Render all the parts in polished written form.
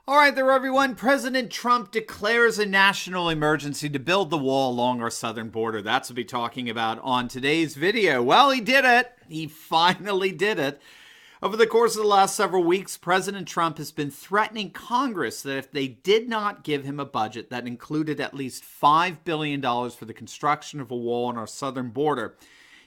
All right there, everyone. President Trump declares a national emergency to build the wall along our southern border. That's what we'll be talking about on today's video. Well, he did it. He finally did it. Over the course of the last several weeks, President Trump has been threatening Congress that if they did not give him a budget that included at least $5 billion for the construction of a wall on our southern border,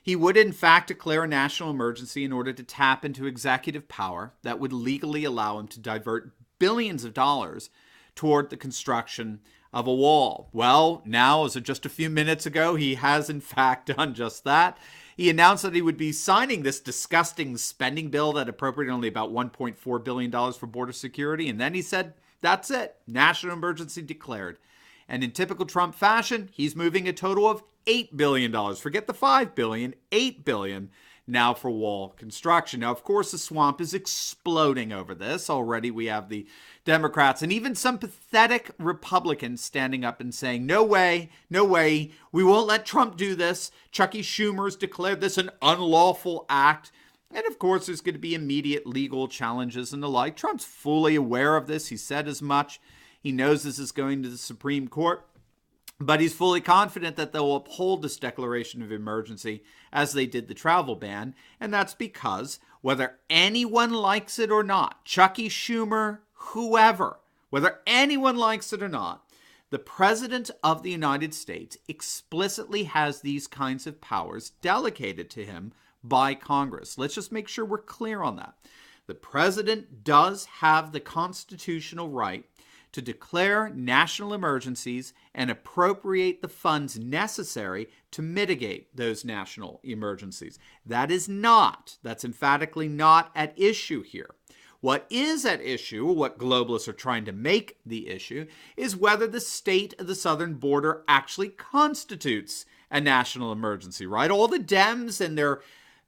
he would in fact declare a national emergency in order to tap into executive power that would legally allow him to divert billions of dollars toward the construction of a wall. Well, now, as of just a few minutes ago, he has in fact done just that. He announced that he would be signing this disgusting spending bill that appropriated only about $1.4 billion for border security. And then he said, that's it, national emergency declared. And in typical Trump fashion, he's moving a total of $8 billion. Forget the $5 billion, $8 billion now for wall construction. Now, of course, the swamp is exploding over this. Already we have the Democrats and even some pathetic Republicans standing up and saying, no way, we won't let Trump do this. Chucky Schumer's declared this an unlawful act. And of course, there's going to be immediate legal challenges and the like. Trump's fully aware of this. He said as much. He knows this is going to the Supreme Court. But he's fully confident that they'll uphold this declaration of emergency as they did the travel ban. And that's because whether anyone likes it or not, Chucky Schumer, whoever, whether anyone likes it or not, the President of the United States explicitly has these kinds of powers delegated to him by Congress. Let's just make sure we're clear on that. The President does have the constitutional right to declare national emergencies and appropriate the funds necessary to mitigate those national emergencies. That's emphatically not at issue here. What is at issue, what globalists are trying to make the issue, is whether the state of the southern border actually constitutes a national emergency, right? All the Dems and their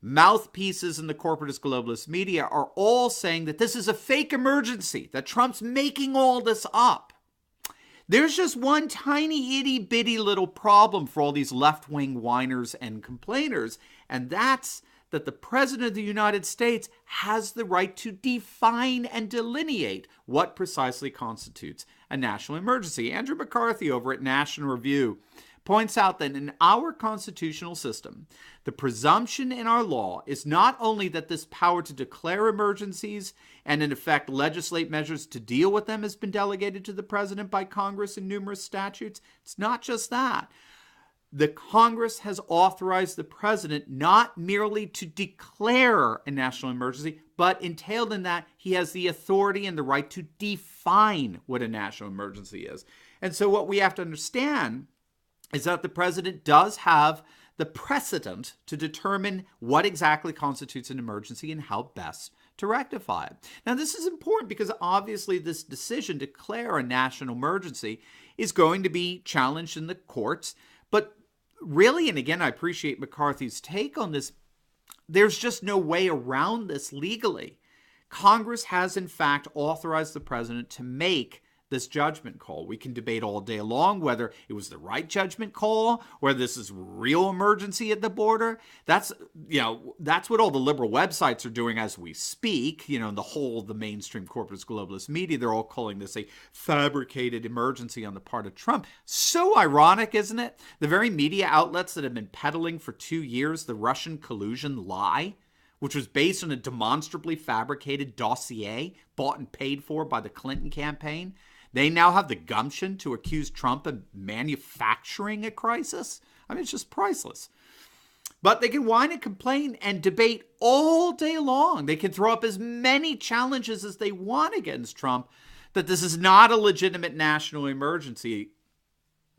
mouthpieces in the corporatist globalist media are all saying that this is a fake emergency, that Trump's making all this up. There's just one tiny itty bitty little problem for all these left-wing whiners and complainers, and that's that the President of the United States has the right to define and delineate what precisely constitutes a national emergency. Andrew McCarthy over at National Review points out that in our constitutional system, the presumption in our law is not only that this power to declare emergencies and in effect legislate measures to deal with them has been delegated to the president by Congress in numerous statutes. It's not just that. The Congress has authorized the president not merely to declare a national emergency, but entailed in that he has the authority and the right to define what a national emergency is. And so what we have to understand is that the president does have the precedent to determine what exactly constitutes an emergency and how best to rectify it. Now, this is important because obviously this decision to declare a national emergency is going to be challenged in the courts. But really, and again, I appreciate McCarthy's take on this, there's just no way around this legally. Congress has, in fact, authorized the president to make this judgment call. We can debate all day long whether it was the right judgment call, whether this is real emergency at the border. That's what all the liberal websites are doing as we speak. The mainstream corporate globalist media, they're all calling this a fabricated emergency on the part of Trump. So ironic, isn't it? The very media outlets that have been peddling for 2 years the Russian collusion lie, which was based on a demonstrably fabricated dossier bought and paid for by the Clinton campaign, they now have the gumption to accuse Trump of manufacturing a crisis. I mean, it's just priceless. But they can whine and complain and debate all day long. They can throw up as many challenges as they want against Trump that this is not a legitimate national emergency.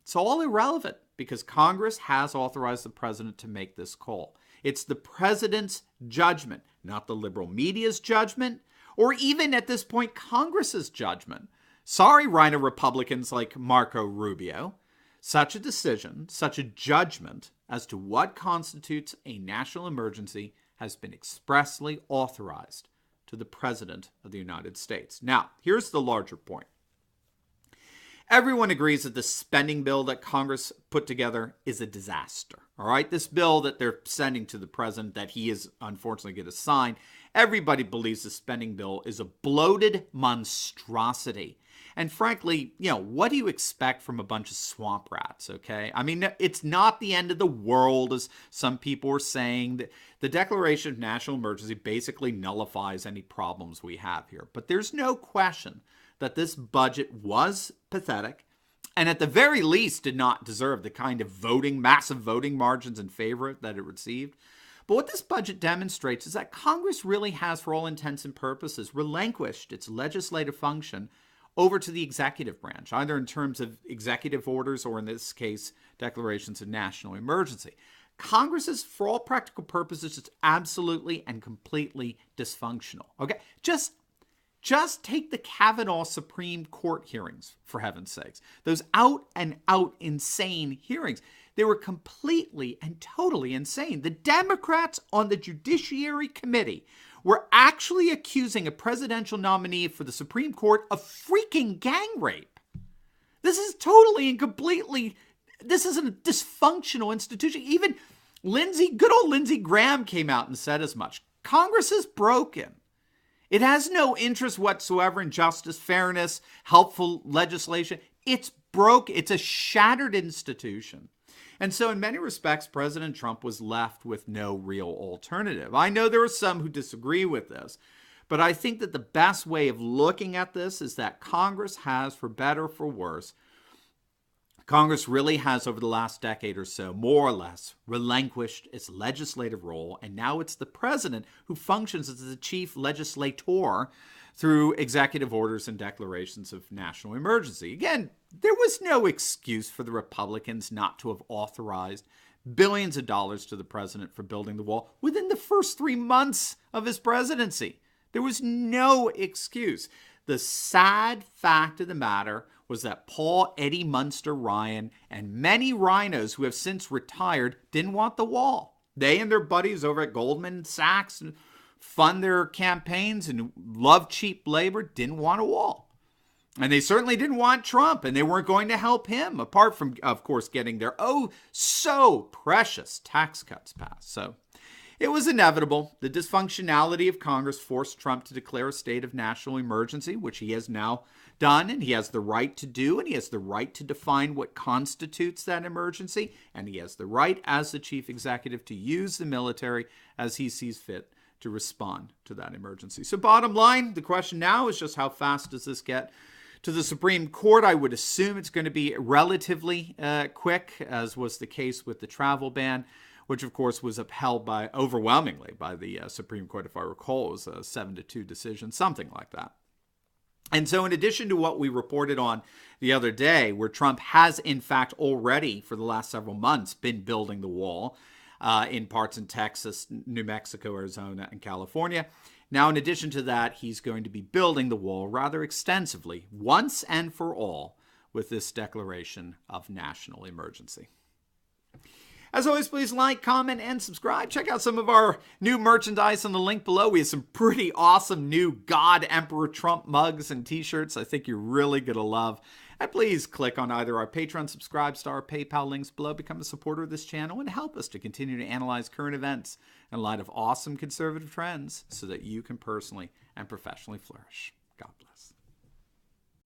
It's all irrelevant because Congress has authorized the president to make this call. It's the president's judgment, not the liberal media's judgment, or even at this point, Congress's judgment. Sorry, Rhino Republicans like Marco Rubio. Such a decision, such a judgment as to what constitutes a national emergency has been expressly authorized to the President of the United States. Now, here's the larger point. Everyone agrees that the spending bill that Congress put together is a disaster. All right, this bill that they're sending to the president that he is unfortunately going to sign, Everybody believes the spending bill is a bloated monstrosity. And frankly, what do you expect from a bunch of swamp rats, okay? I mean, it's not the end of the world, as some people are saying. The Declaration of National Emergency basically nullifies any problems we have here. But there's no question that this budget was pathetic, and at the very least did not deserve the kind of massive voting margins in favor that it received. But what this budget demonstrates is that Congress really has, for all intents and purposes, relinquished its legislative function over to the executive branch, either in terms of executive orders or, in this case, declarations of national emergency. Congress is, for all practical purposes, just absolutely and completely dysfunctional. Okay, just take the Kavanaugh Supreme Court hearings, for heaven's sakes. Those out and out insane hearings. They were completely and totally insane. The Democrats on the Judiciary Committee were actually accusing a presidential nominee for the Supreme Court of freaking gang rape. This is totally and completely, this is a dysfunctional institution. Even good old Lindsey Graham came out and said as much. Congress is broken. It has no interest whatsoever in justice, fairness, helpful legislation. It's broke. It's a shattered institution. And so in many respects, President Trump was left with no real alternative. I know there are some who disagree with this, but I think that the best way of looking at this is that Congress has, for better or for worse, Congress really has, over the last decade or so, more or less relinquished its legislative role, and now it's the president who functions as the chief legislator through executive orders and declarations of national emergency. Again, there was no excuse for the Republicans not to have authorized billions of dollars to the president for building the wall within the first 3 months of his presidency. There was no excuse. The sad fact of the matter was that Paul Eddie Munster Ryan and many rhinos who have since retired didn't want the wall. They and their buddies over at Goldman Sachs fund their campaigns and love cheap labor, didn't want a wall. And they certainly didn't want Trump, and they weren't going to help him, apart from, of course, getting their so precious tax cuts passed. So it was inevitable. The dysfunctionality of Congress forced Trump to declare a state of national emergency, which he has now done, and he has the right to do, and he has the right to define what constitutes that emergency, and he has the right, as the chief executive, to use the military as he sees fit to respond to that emergency. So bottom line, the question now is just how fast does this get to the Supreme Court? I would assume it's going to be relatively quick, as was the case with the travel ban, which of course was upheld overwhelmingly by the Supreme Court. If I recall, it was a 7-2 decision, something like that. And so in addition to what we reported on the other day, where Trump has in fact already for the last several months been building the wall in parts in Texas, New Mexico, Arizona, and California. Now, in addition to that, he's going to be building the wall rather extensively, once and for all, with this declaration of national emergency. As always, please like, comment, and subscribe. Check out some of our new merchandise on the link below. We have some pretty awesome new God Emperor Trump mugs and t-shirts I think you're really going to love. And please click on either our Patreon, Subscribestar, or PayPal links below. Become a supporter of this channel and help us to continue to analyze current events in light of awesome conservative trends so that you can personally and professionally flourish. God bless.